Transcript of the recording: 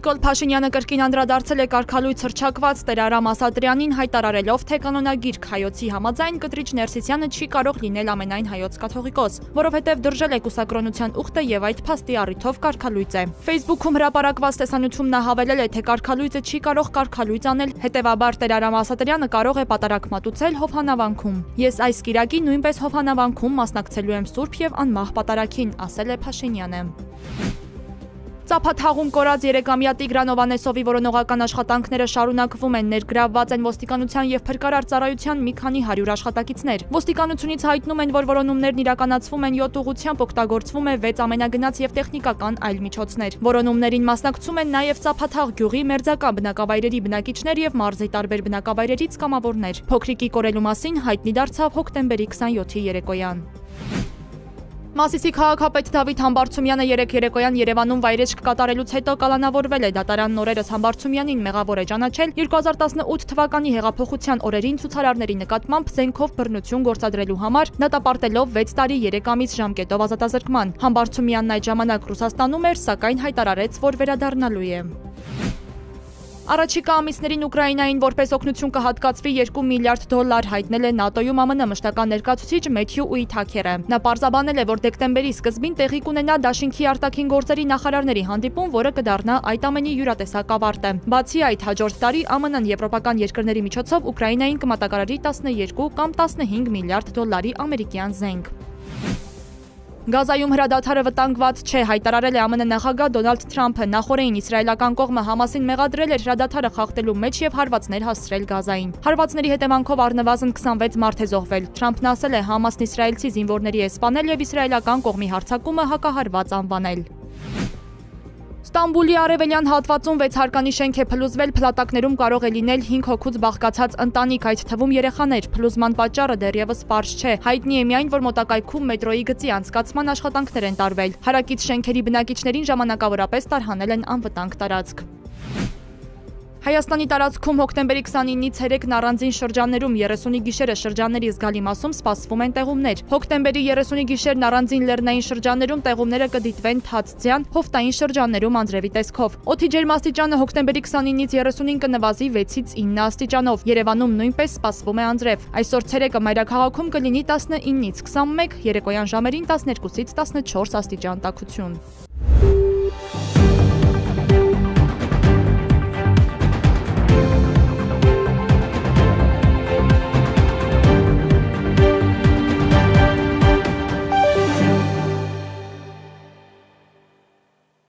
Նիկոլ Փաշինյանը կրկին անդրադարձել է կարգալույց հռչակված Տեր Արամ Ասատրյանին, հայտարարելով, թե կանոնագիր Հայոցի համաձայն Կտրիչ Ներսիսյանը չի կարող լինել ամենայն հայոց կաթողիկոս, որովհետև դրժել է կուսակրոնության ուխտը եւ այդ փաստի առիթով կարգալույծ է։ Facebook-ում հրապարակված տեսանյութում նա հավելել է, թե կարգալույծը չի կարող կարգալույծ անել, հետեւաբար Տեր Արամ Ասատրյանը կարող է պատարագ մատուցել Հովհաննավանքում։ Ես այս կիրակի նույնպես Հովհաննավանքում մասնակցելու եմ Սուրբ եւ անմահ պատարագին, ասել է Փաշինյանը։ Ծափաթաղում կորած 3-ամյա Տիգրան Հովհաննեսովի որոնողական աշխատանքները շարունակվում են, ներգրավված են ոստիկանության եւ փրկարար ծառայության մի քանի 100 աշխատակիցներ։ Ոստիկանությունից հայտնում են, որ որոնումներն իրականացվում են 7 ուղղությամբ, օգտագործվում է 6 ամենագնաց եւ տեխնիկական այլ միջոցներ։ Որոնումներին մասնակցում են նաեւ Ծափաթաղ գյուղի մերձակա բնակավայրերի բնակիչներ եւ մարզի տարբեր բնակավայրերից կամավորներ։ Փոքրիկի կորելու մասին հայտնի դարձավ հոկտեմբերի 27-ի երեկոյան։ Մասիսի քաղաքապետ Դավիթ Համբարձումյանը երեկ երեկոյան Երևանում վայրեջք կատարելուց հետո կալանավորվել է։ Դատարանն օրերս Համբարձումյանին մեղավոր է ճանաչել 2018 թվականի հեղափոխության օրերին ցուցարարների նկատմամբ զենքով բռնություն գործադրելու համար, դատապարտելով 6 տարի 3 ամիս ժամկետով ազատազրկման։ Համբարձումյանն այդ ժամանակ Ռուսաստանում էր, սակայն հայտարարեց, որ վերադառնալու է։ Առաջիկա ամիսներին Ուկրաինային որպես օգնություն կհատկացվի $2 միլիարդ, հայտնել է ՆԱՏՕ-ում ԱՄՆ մշտական ներկայացուցիչ Մեթյու Ուիթաքերը։ Նա պարզաբանել է, որ դեկտեմբերի սկզբին տեղի կունենա Դաշինքի արտաքին գործերի նախարարների հանդիպում, որը կդառնա այդ ամենի յուրատեսակ ավարտը։ Բացի այդ, հաջորդ տարի ԱՄՆ-ն եվրոպական երկրների միջոցով Ուկրաինային կմատակարարի 12 կամ 15 միլիարդ դոլարի ամերիկյան զենք։ Գազայում հրադադարը վտանգված չէ, հայտարարել է ԱՄՆ նախագահ Դոնալդ Թրամփը։ Նախօրեին իսրայելական կողմը Համասին մեղադրել էր հրադադարը խախտելու մեջ եւ հարվածներ հասցրել Գազային։ Հարվածների հետևանքով առնվազն 26 մարդ է զոհվել։ Թրամփն ասել է, Համասն իսրայելցի զինվորների է սպանել եւ իսրայելական կողմի հարձակումը հակահարված անվանել։ Ստամբուլի արևելյան հատվածում 6 հարկանի շենք է փլուզվել, փլատակներում կարող է լինել 5 հոգուց բաղկացած ընտանիք, այդ թվում երեխաներ։ Փլուզման պատճառը դեռևս պարզ չէ։ Հայտնի է միայն, որ մոտակայքում մետրոյի գծի անցկացման աշխատանքներ են տարվել։ Հարակից շենքերի բնակիչներին ժամանակավորապես տարհանել են անվտանգ տարածք։ Հայաստանի տարածքում հոկտեմբերի 29-ից 3-ն առանձին շրջաններում 30-ի գիշերը շրջանների զգալի մասում սպասվում են տեղումներ։ Հոկտեմբերի 30-ի գիշերն առանձին լեռնային շրջաններում տեղումները կդիտվեն թաց-ձյան, հովտային շրջաններում անձրևի տեսքով։ Օդի ջերմաստիճանը հոկտեմբերի 29-ից 30-ին կնվազի 6-ից 9 աստիճանով։ Երևանում նույնպես սպասվում է անձրև։ Այսօր ցերեկը մայրաքաղաքում կլինի 19-ից 21, երեկոյան ժամերին 12-ից 14 աստիճան տաքություն։